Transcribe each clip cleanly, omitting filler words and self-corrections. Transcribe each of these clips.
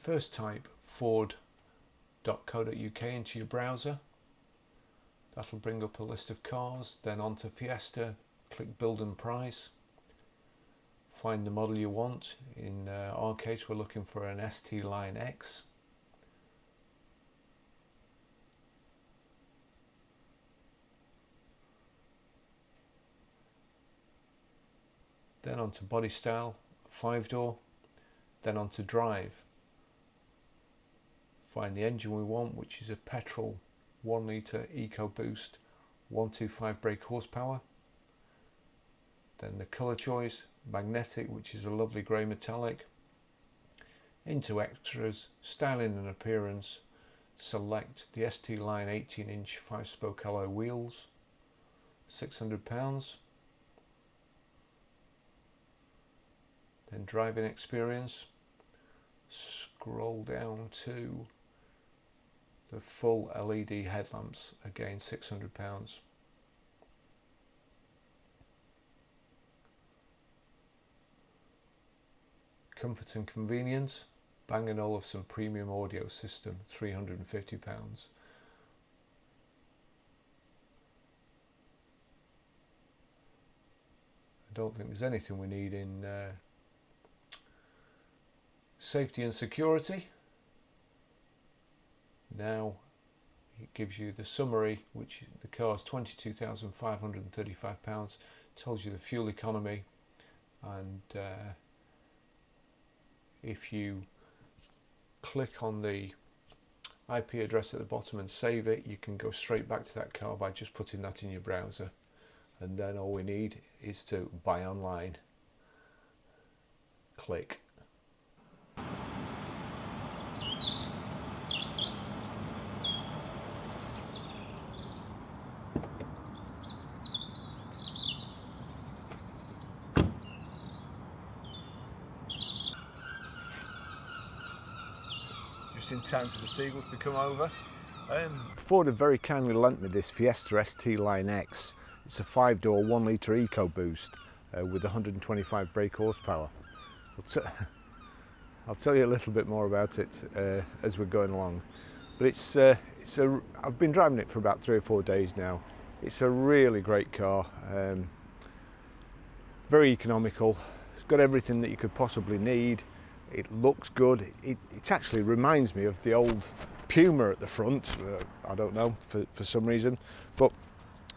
First type ford.co.uk into your browser. That'll bring up a list of cars. Then onto Fiesta, click build and price. Find the model you want. In our case, we're looking for an ST Line X. Then onto body style, 5-door. Then onto drive. Find the engine we want, which is a petrol 1 litre EcoBoost 125 brake horsepower. Then the colour choice, magnetic, which is a lovely grey metallic. Into extras, styling and appearance, select the ST Line 18-inch 5-spoke alloy wheels, £600. Then driving experience, scroll down to the full LED headlamps, again £600. Comfort and convenience, Bang & Olufsen premium audio system, £350. I don't think there's anything we need in safety and security. Now it gives you the summary, which the car is £22,535, tells you the fuel economy, and if you click on the IP address at the bottom and save it, you can go straight back to that car by just putting that in your browser, and then all we need is to buy online. Click. Just in time for the seagulls to come over. Ford have very kindly lent me this Fiesta ST Line X. It's a 5-door 1 litre EcoBoost with 125 brake horsepower. I'll tell you a little bit more about it as we're going along. But I've been driving it for about 3 or 4 days now. It's a really great car, very economical. It's got everything that you could possibly need. It looks good. It actually reminds me of the old Puma at the front. I don't know, for some reason. But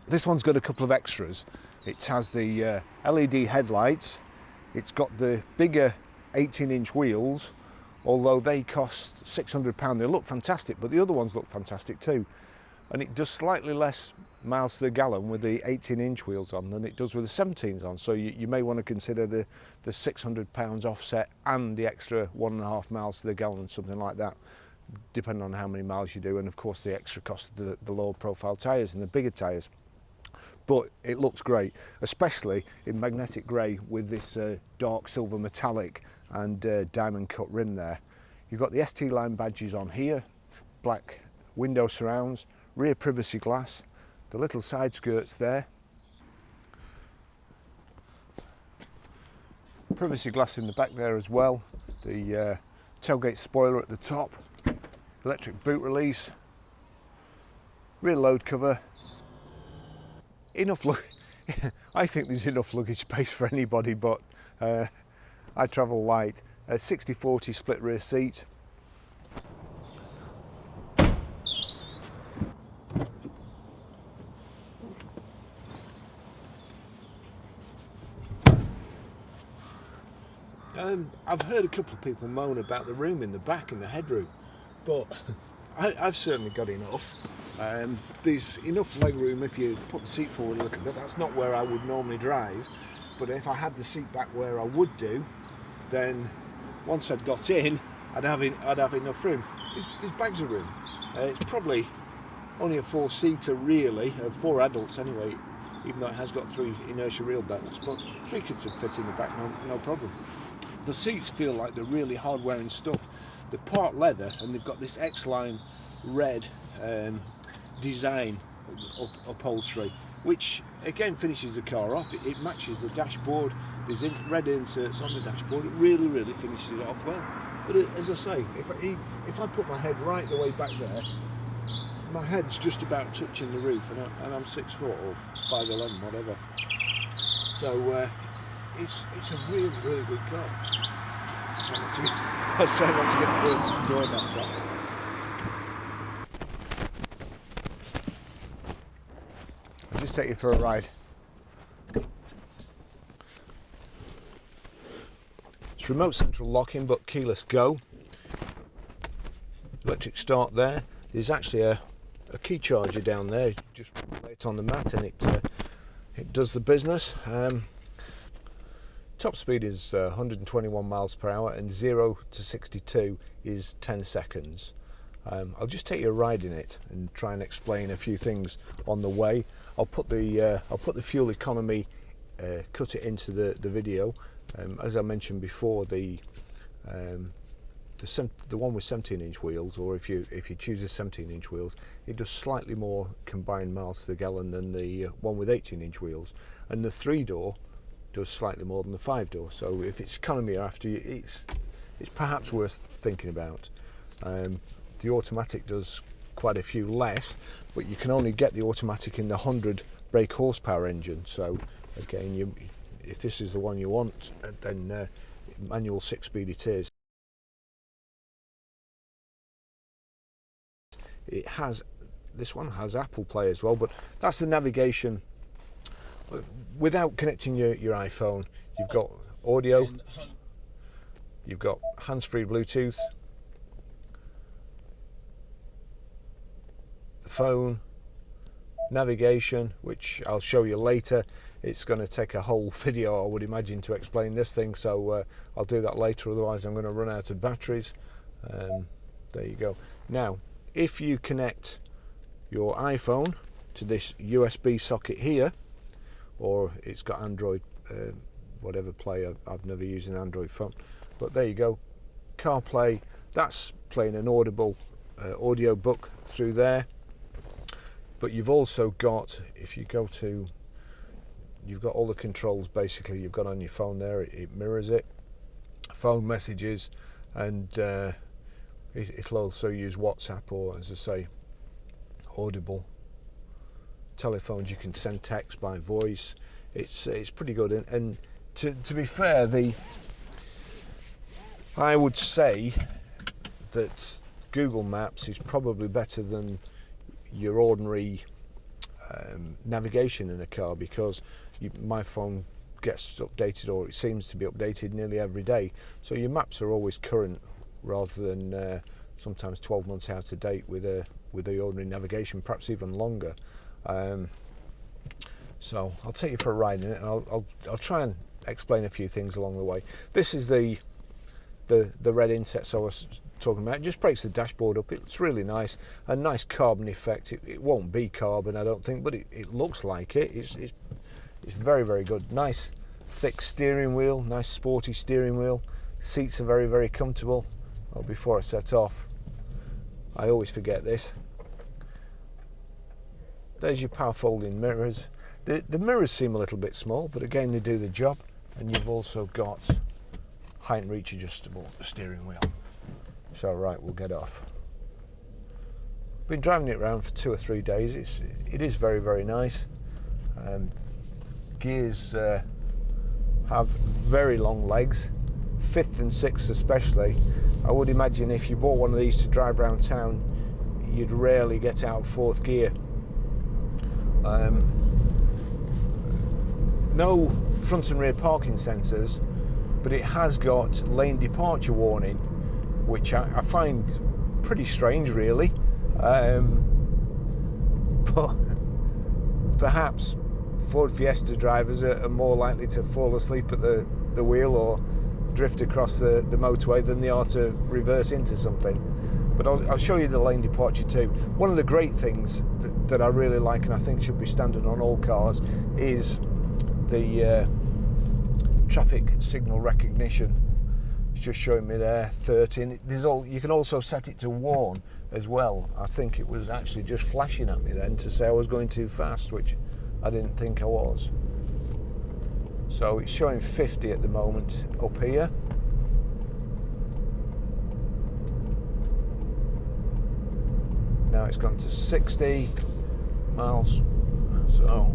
this one's got a couple of extras. It has the LED headlights. It's got the bigger 18-inch wheels, although they cost £600. They look fantastic, but the other ones look fantastic too. And it does slightly less miles to the gallon with the 18-inch wheels on than it does with the 17s on. So you may want to consider the £600 offset and the extra 1.5 miles to the gallon, something like that, depending on how many miles you do, and of course the extra cost of the lower profile tyres and the bigger tyres. But it looks great, especially in magnetic grey with this dark silver metallic and diamond cut rim there. You've got the ST Line badges on here, black window surrounds, rear privacy glass, the little side skirts there, privacy glass in the back there as well, the tailgate spoiler at the top, electric boot release, rear load cover. I think there's enough luggage space for anybody, but I travel light. A 60/40 split rear seat. I've heard a couple of people moan about the room in the back and the headroom, but I've certainly got enough. There's enough leg room if you put the seat forward a little bit. That's not where I would normally drive, but if I had the seat back where I would do, then once I'd got in, I'd have enough room. There's bags of room. It's probably only a 4-seater really, 4 adults anyway, even though it has got 3 inertia wheel belts, but 3 kids would fit in the back, no problem. The seats feel like they're really hard wearing stuff. They're part leather and they've got this X-Line red design upholstery, which again finishes the car off. It matches the dashboard. There's red inserts on the dashboard. It really finishes it off well. But as I say, if I put my head right the way back there, my head's just about touching the roof, and I'm 6 foot or 5'11", whatever. So it's a really, really good car. I'll try not to get the front door knocked off. I'll just take you for a ride. It's remote central locking but keyless go. Electric start there. There's actually a key charger down there. Just lay it on the mat and it does the business. Top speed is 121 miles per hour and 0 to 62 is 10 seconds. I'll just take you a ride in it and try and explain a few things on the way. I'll put the fuel economy, cut it into the video. As I mentioned before, the one with 17-inch wheels, or if you choose the 17-inch wheels, it does slightly more combined miles to the gallon than the one with 18-inch wheels, and the 3-door does slightly more than the 5-door. So if it's economy after you, it's perhaps worth thinking about. The automatic does quite a few less, but you can only get the automatic in the 100 brake horsepower engine. So again, if this is the one you want, then manual 6-speed it is. This one has Apple Play as well, but that's the navigation. Without connecting your iPhone, you've got audio, you've got hands-free Bluetooth, the phone, navigation, which I'll show you later. It's going to take a whole video, I would imagine, to explain this thing, so I'll do that later, otherwise I'm going to run out of batteries. There you go. Now, if you connect your iPhone to this USB socket here, or it's got Android, whatever Play, I've never used an Android phone, but there you go, CarPlay, that's playing an audible audio book through there. But you've also got, if you go to, you've got all the controls basically you've got on your phone there. It mirrors it, phone messages, and it'll also use WhatsApp, or as I say, audible. Telephones, you can send text by voice. It's pretty good, and to be fair, I would say that Google Maps is probably better than your ordinary navigation in a car, because my phone gets updated, or it seems to be updated nearly every day, so your maps are always current rather than sometimes 12 months out of date with the ordinary navigation, perhaps even longer. So I'll take you for a ride in it, and I'll try and explain a few things along the way. This is the red insets I was talking about. It just breaks the dashboard up. It's really nice, a nice carbon effect. It won't be carbon, I don't think, but it looks like it. It's very, very good. Nice thick steering wheel, nice sporty steering wheel. Seats are very, very comfortable. Oh, before I set off, I always forget this. There's your power folding mirrors. The mirrors seem a little bit small, but again, they do the job. And you've also got height and reach adjustable steering wheel. So right, we'll get off. Been driving it around for 2 or 3 days. It is very, very nice. Gears have very long legs, 5th and 6th especially. I would imagine if you bought one of these to drive around town, you'd rarely get out of 4th gear. No front and rear parking sensors, but it has got lane departure warning, which I find pretty strange, really. But perhaps Ford Fiesta drivers are more likely to fall asleep at the wheel or drift across the motorway than they are to reverse into something. But I'll show you the lane departure too. One of the great things that I really like, and I think should be standard on all cars, is the traffic signal recognition. It's just showing me there 13. You can also set it to warn as well. I think it was actually just flashing at me then to say I was going too fast, which I didn't think I was. So it's showing 50 at the moment up here. now it's gone to 60 miles. So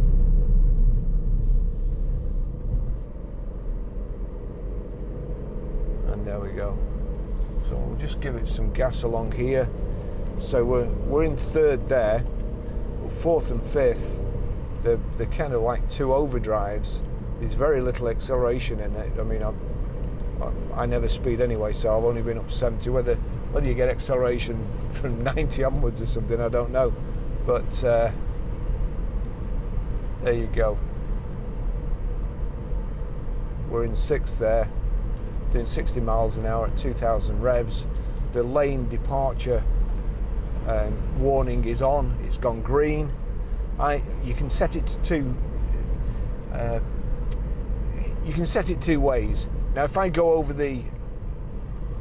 and there we go. So we'll just give it some gas along here. So we're in third there, but fourth and fifth, they're kind of like two overdrives. There's very little acceleration in it. I mean, I never speed anyway, so I've only been up 70. Whether you get acceleration from 90 onwards or something, I don't know. But there you go. We're in sixth there, doing 60 miles an hour at 2,000 revs. The lane departure warning is on. It's gone green. You can set it to two. You can set it two ways. Now, if I go over the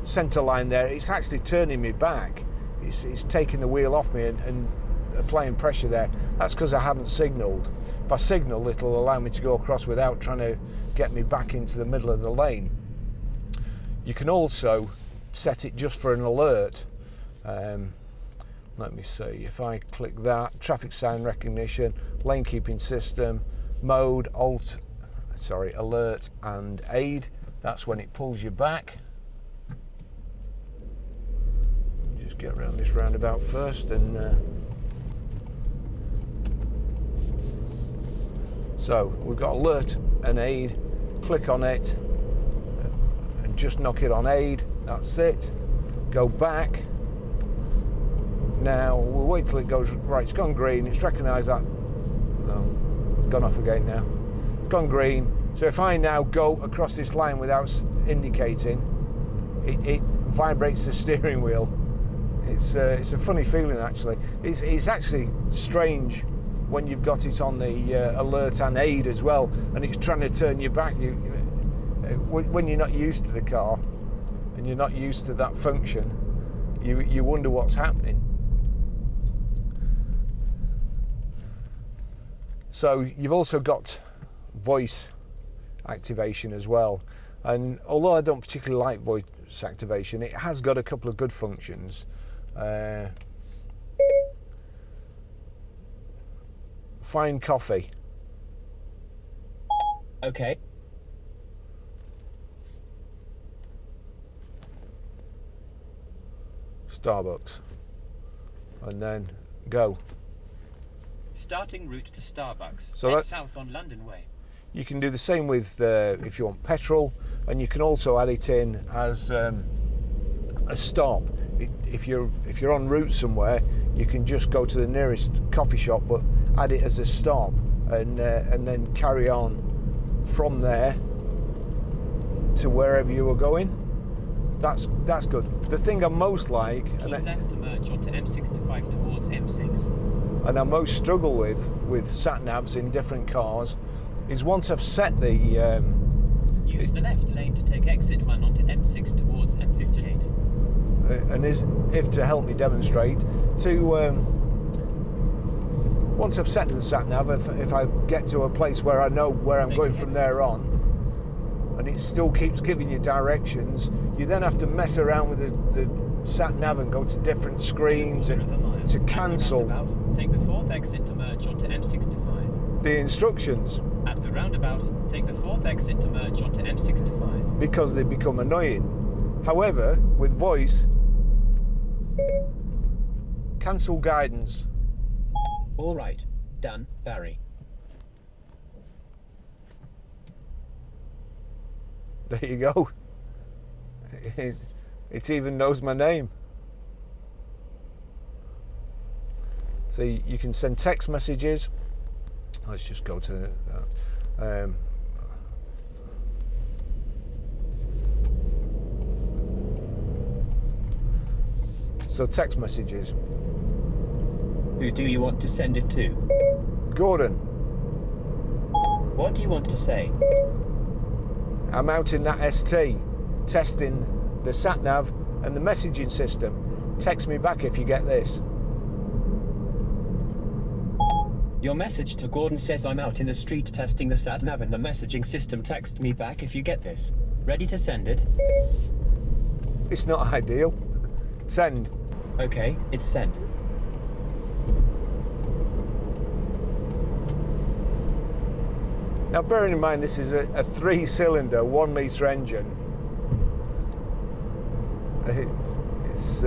centre line there, it's actually turning me back. It's taking the wheel off me and applying pressure there. That's because I haven't signalled. If I signal, it'll allow me to go across without trying to get me back into the middle of the lane. You can also set it just for an alert. Let me see, if I click that, traffic sign recognition, lane keeping system, mode, alert and aid. That's when it pulls you back. Just get around this roundabout first and so we've got alert and aid. Click on it and just knock it on aid. That's it. Go back. Now we'll wait till it goes right. It's gone green. It's recognised that. No, it's gone off again now. It's gone green. So if I now go across this line without indicating, it vibrates the steering wheel. It's a funny feeling actually. It's actually strange when you've got it on the alert and aid as well, and it's trying to turn you back. When you're not used to the car and you're not used to that function, you wonder what's happening. So you've also got voice activation as well, and although I don't particularly like voice activation, it has got a couple of good functions. Find coffee. Okay. Starbucks. And then go. Starting route to Starbucks. So head south on London Way. You can do the same with if you want petrol, and you can also add it in as a stop. If you're en route somewhere, you can just go to the nearest coffee shop, but add it as a stop, and then carry on from there to wherever you were going. That's good. The thing I most like, keep left to merge onto M65 towards M6. And I most struggle with sat navs in different cars, is once I've set the use the left lane to take exit 1 onto M6 towards M58. And if to help me demonstrate, once I've set the sat nav, if I get to a place where I know where I'm going from there on, and it still keeps giving you directions, you then have to mess around with the sat nav and go to different screens to cancel. Take the fourth exit to merge onto M65. The instructions. At the roundabout, take the fourth exit to merge onto M65. Because they become annoying. However, with voice, cancel guidance. All right, done, Barrie. There you go. It even knows my name. So you can send text messages. Let's just go to that. So text messages. Who do you want to send it to? Gordon. What do you want to say? I'm out in that ST testing the sat nav and the messaging system. Text me back if you get this. Your message to Gordon says I'm out in the street testing the sat nav and the messaging system. Text me back if you get this. Ready to send it? It's not ideal. Send. Okay, it's sent. Now, bearing in mind this is a 3-cylinder, 1 litre engine, it's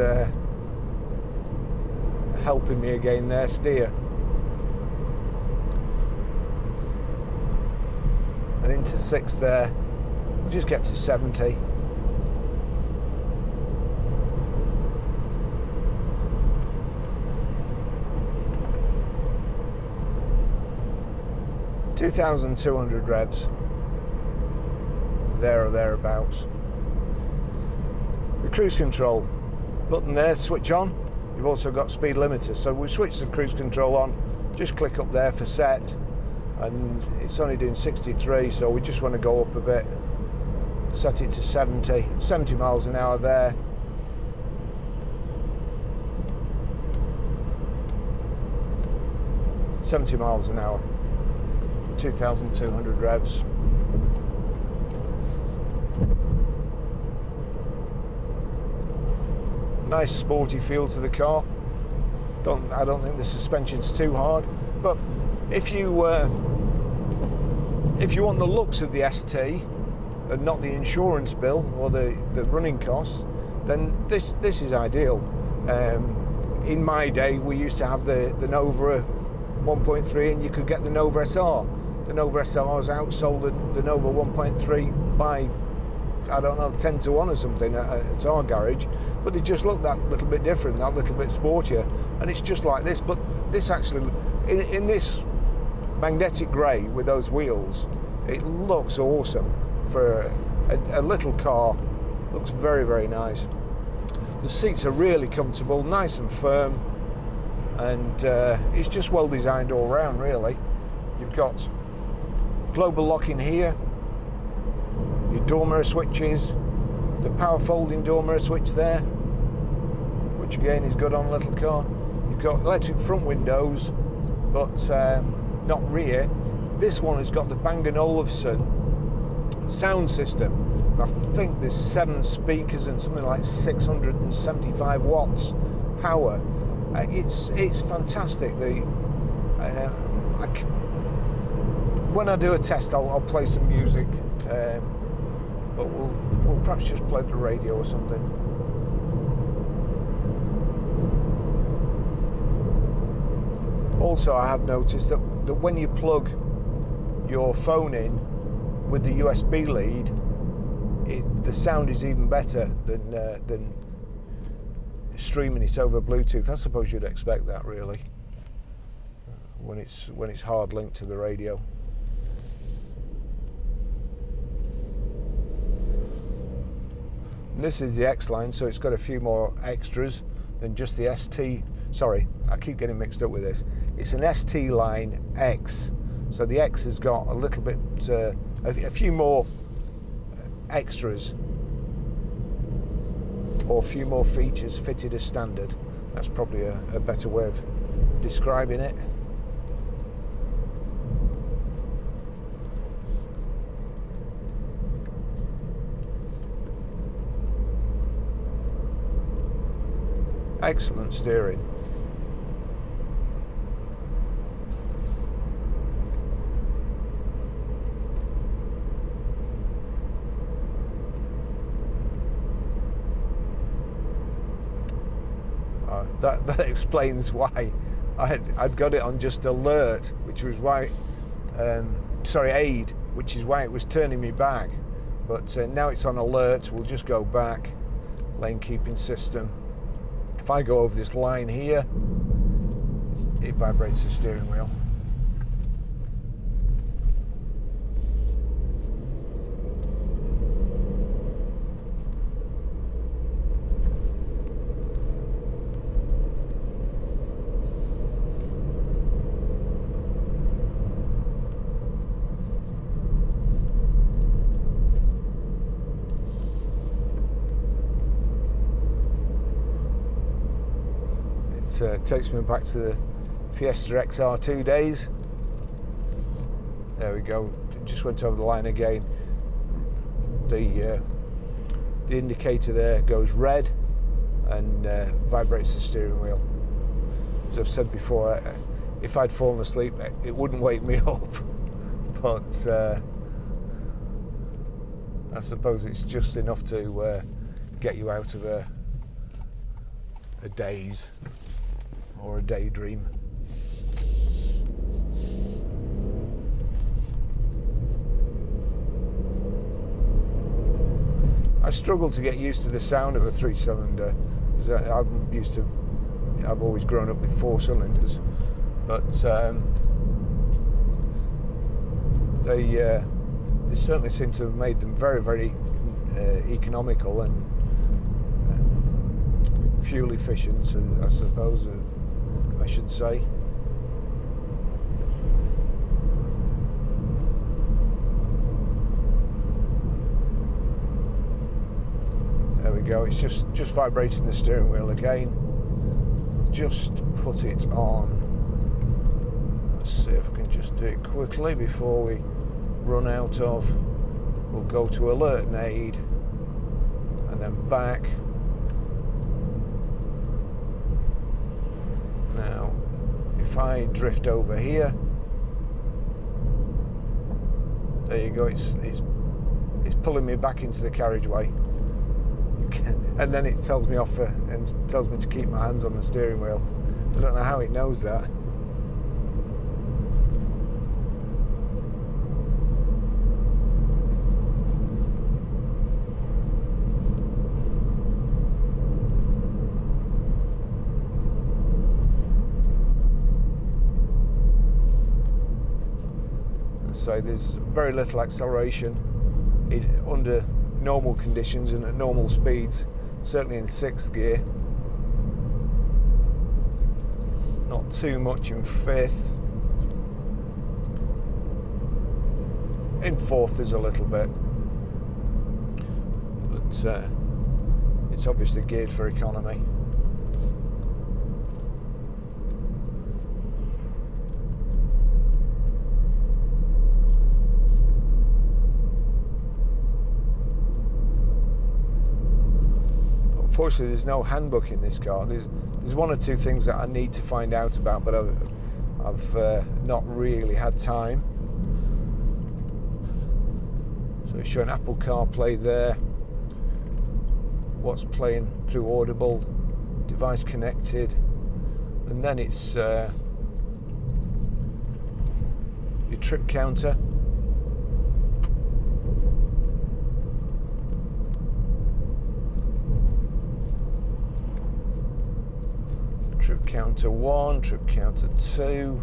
helping me again there steer. And into 6 there, just get to 70. (2,200 revs), there or thereabouts. The cruise control button there, switch on. You've also got speed limiter, so we switch the cruise control on, just click up there for set, and it's only doing 63, so we just want to go up a bit, set it to 70 miles an hour there. (70 miles an hour), 2,200 revs. Nice sporty feel to the car. I don't think the suspension's too hard, but if you want the looks of the ST and not the insurance bill or the running costs, then this is ideal. In my day, we used to have the Nova 1.3, and you could get the Nova SR. The Nova SR was outsold the Nova 1.3 by, I don't know, 10 to 1 or something at our garage, but they just look that little bit different, that little bit sportier, and it's just like this. But this actually, in this magnetic grey with those wheels, it looks awesome for a little car. Looks very, very nice. The seats are really comfortable, nice and firm, and it's just well designed all round, really. You've got global locking here, your door mirror switches, the power folding door mirror switch there, which again is good on a little car. You've got electric front windows, but not rear. This one has got the Bang & Olufsen sound system. I think there's 7 speakers and something like 675 watts power. It's fantastic. When I do a test, I'll play some music, but we'll perhaps just play the radio or something. Also, I have noticed that when you plug your phone in with the USB lead, the sound is even better than streaming it over Bluetooth. I suppose you'd expect that, really, when it's hard linked to the radio. And this is the X line, so it's got a few more extras than just the ST. Sorry, I keep getting mixed up with this. It's an ST line X, so the X has got a little bit, a few more extras, or a few more features fitted as standard. That's probably a better way of describing it. Excellent steering. That explains why I'd got it on just alert, which was why, aid, which is why it was turning me back. But now it's on alert. We'll just go back. Lane keeping system. If I go over this line here, it vibrates the steering wheel. Takes me back to the Fiesta XR2 days. There we go. Just went over the line again. The indicator there goes red and vibrates the steering wheel. As I've said before, if I'd fallen asleep, it wouldn't wake me up. but I suppose it's just enough to get you out of a daze or a daydream. I struggle to get used to the sound of a 3-cylinder. I've always grown up with 4 cylinders, but they certainly seem to have made them very, very economical and fuel efficient, I suppose I should say. There we go, it's just vibrating the steering wheel again. Just put it on. Let's see if I can just do it quickly before we run out of. We'll go to alert and aid and then back. Now if I drift over here, there you go, it's pulling me back into the carriageway. And then it tells me off and tells me to keep my hands on the steering wheel. I don't know how it knows that. So there's very little acceleration under normal conditions and at normal speeds, certainly in 6th gear. Not too much in 5th. In 4th there's a little bit, but it's obviously geared for economy. Unfortunately, there's no handbook in this car. There's one or two things that I need to find out about, but I've not really had time. So it's showing Apple CarPlay there. What's playing through Audible, device connected, and then it's your trip counter. Trip counter 1, trip counter 2.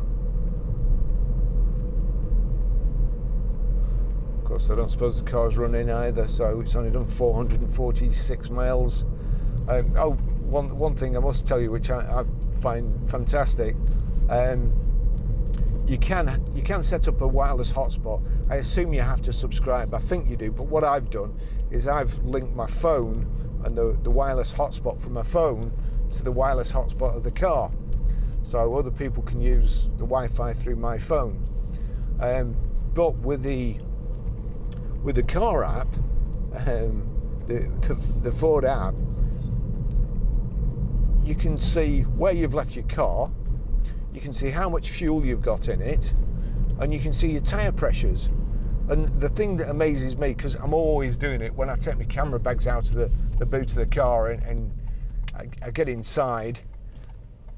Of course, I don't suppose the car's running either, so it's only done 446 miles. One thing I must tell you, which I find fantastic, you can set up a wireless hotspot. I assume you have to subscribe. I think you do, but what I've done is I've linked my phone and the wireless hotspot from my phone to the wireless hotspot of the car, so other people can use the Wi-Fi through my phone. But with the car app, the Ford app, you can see where you've left your car, you can see how much fuel you've got in it, and you can see your tyre pressures. And the thing that amazes me, because I'm always doing it when I take my camera bags out of the boot of the car and I get inside,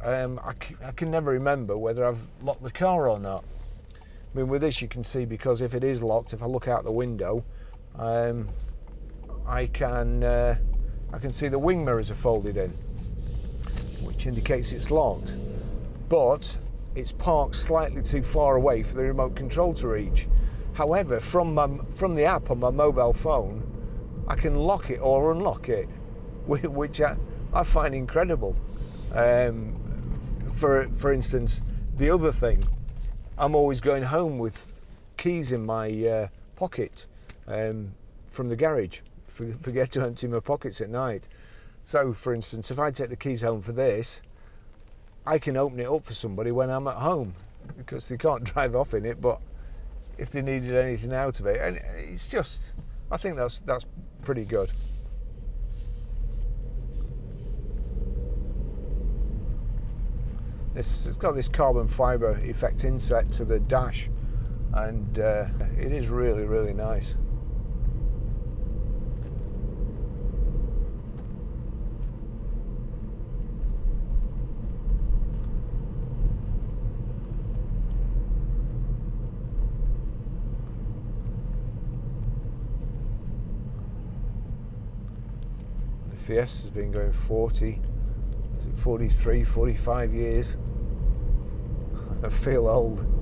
I can never remember whether I've locked the car or not. I mean, with this you can see, because if it is locked, if I look out the window, I can see the wing mirrors are folded in, which indicates it's locked. But it's parked slightly too far away for the remote control to reach. However, from the app on my mobile phone, I can lock it or unlock it, which I find incredible. For instance, the other thing, I'm always going home with keys in my pocket from the garage. Forget to empty my pockets at night. So, for instance, if I take the keys home for this, I can open it up for somebody when I'm at home, because they can't drive off in it, but if they needed anything out of it, and it's just, I think that's pretty good. It's got this carbon fibre effect inset to the dash, and it is really, really nice. The Fiesta's been going 43, 45 years. I feel old.